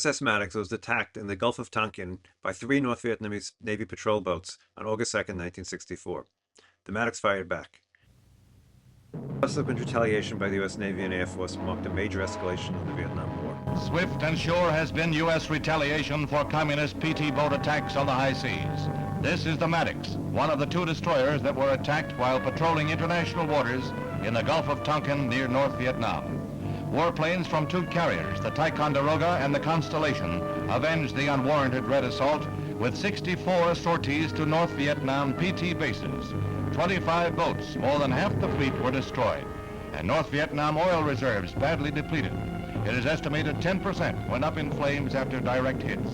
USS Maddox was attacked in the Gulf of Tonkin by 3 North Vietnamese Navy patrol boats on August 2, 1964. The Maddox fired back. Subsequent retaliation by the U.S. Navy and Air Force marked a major escalation of the Vietnam War. Swift and sure has been U.S. retaliation for communist PT boat attacks on the high seas. This is the Maddox, one of the 2 destroyers that were attacked while patrolling international waters in the Gulf of Tonkin near North Vietnam. Warplanes from 2 carriers, the Ticonderoga and the Constellation, avenged the unwarranted red assault with 64 sorties to North Vietnam PT bases. 25 boats, more than half the fleet, were destroyed, and North Vietnam oil reserves badly depleted. It is estimated 10% went up in flames after direct hits.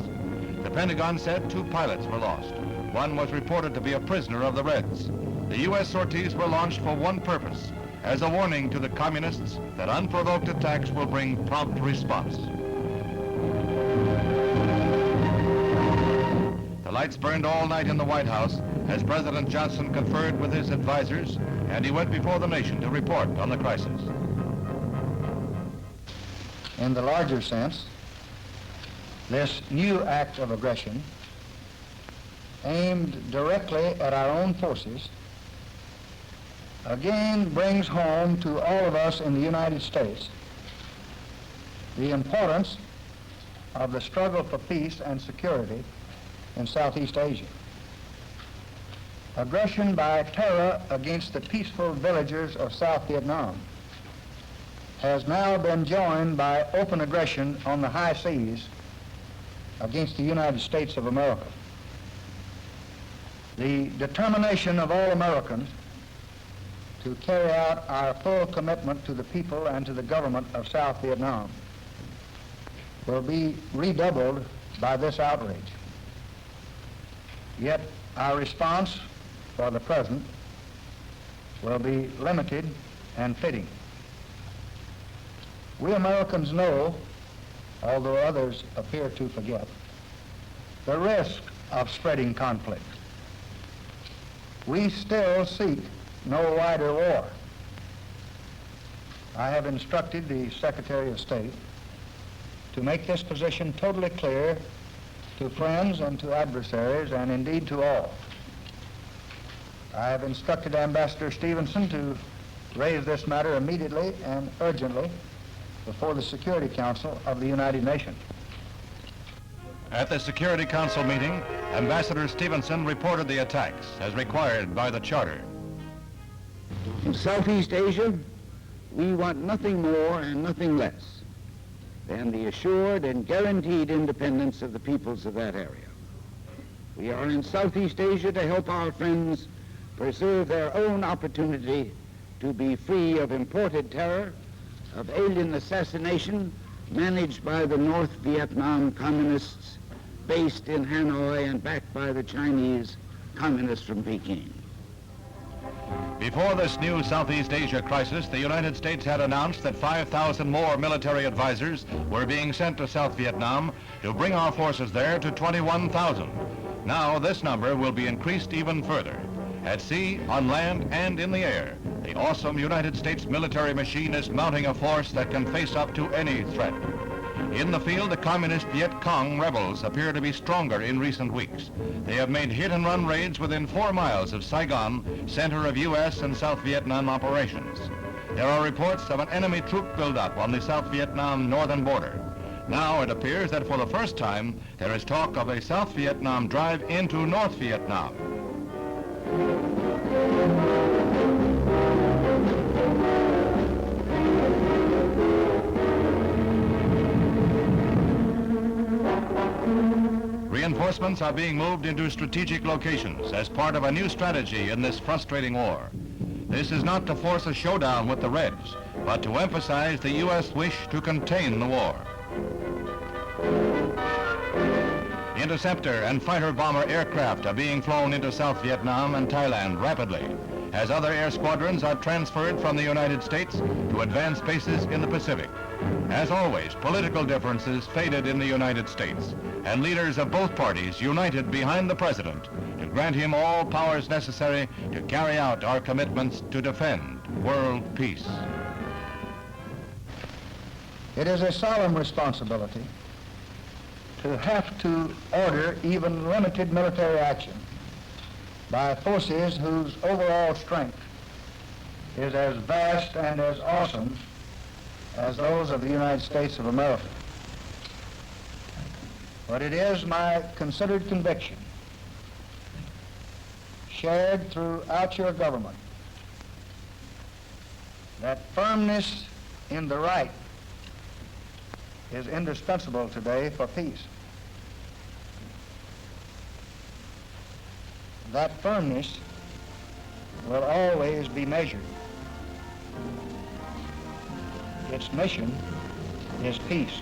The Pentagon said 2 pilots were lost. One was reported to be a prisoner of the Reds. The U.S. sorties were launched for one purpose, as a warning to the communists that unprovoked attacks will bring prompt response. The lights burned all night in the White House as President Johnson conferred with his advisors, and he went before the nation to report on the crisis. In the larger sense, this new act of aggression aimed directly at our own forces again brings home to all of us in the United States the importance of the struggle for peace and security in Southeast Asia. Aggression by terror against the peaceful villagers of South Vietnam has now been joined by open aggression on the high seas against the United States of America. The determination of all Americans to carry out our full commitment to the people and to the government of South Vietnam will be redoubled by this outrage. Yet our response for the present will be limited and fitting. We Americans know, although others appear to forget, the risk of spreading conflict. We still seek no wider war. I have instructed the Secretary of State to make this position totally clear to friends and to adversaries, and indeed to all. I have instructed Ambassador Stevenson to raise this matter immediately and urgently before the Security Council of the United Nations. At the Security Council meeting, Ambassador Stevenson reported the attacks as required by the Charter. In Southeast Asia, we want nothing more and nothing less than the assured and guaranteed independence of the peoples of that area. We are in Southeast Asia to help our friends preserve their own opportunity to be free of imported terror, of alien assassination managed by the North Vietnam communists based in Hanoi and backed by the Chinese communists from Peking. Before this new Southeast Asia crisis, the United States had announced that 5,000 more military advisors were being sent to South Vietnam to bring our forces there to 21,000. Now this number will be increased even further. At sea, on land, and in the air, the awesome United States military machine is mounting a force that can face up to any threat. In the field, the communist Viet Cong rebels appear to be stronger in recent weeks. They have made hit-and-run raids within 4 miles of Saigon, center of U.S. and South Vietnam operations. There are reports of an enemy troop buildup on the South Vietnam northern border. Now it appears that for the first time, there is talk of a South Vietnam drive into North Vietnam. Reinforcements are being moved into strategic locations as part of a new strategy in this frustrating war. This is not to force a showdown with the Reds, but to emphasize the U.S. wish to contain the war. Interceptor and fighter bomber aircraft are being flown into South Vietnam and Thailand rapidly, as other air squadrons are transferred from the United States to advanced bases in the Pacific. As always, political differences faded in the United States, and leaders of both parties united behind the president to grant him all powers necessary to carry out our commitments to defend world peace. It is a solemn responsibility to have to order even limited military action by forces whose overall strength is as vast and as awesome as those of the United States of America. But it is my considered conviction, shared throughout your government, that firmness in the right is indispensable today for peace. That firmness will always be measured. Its mission is peace.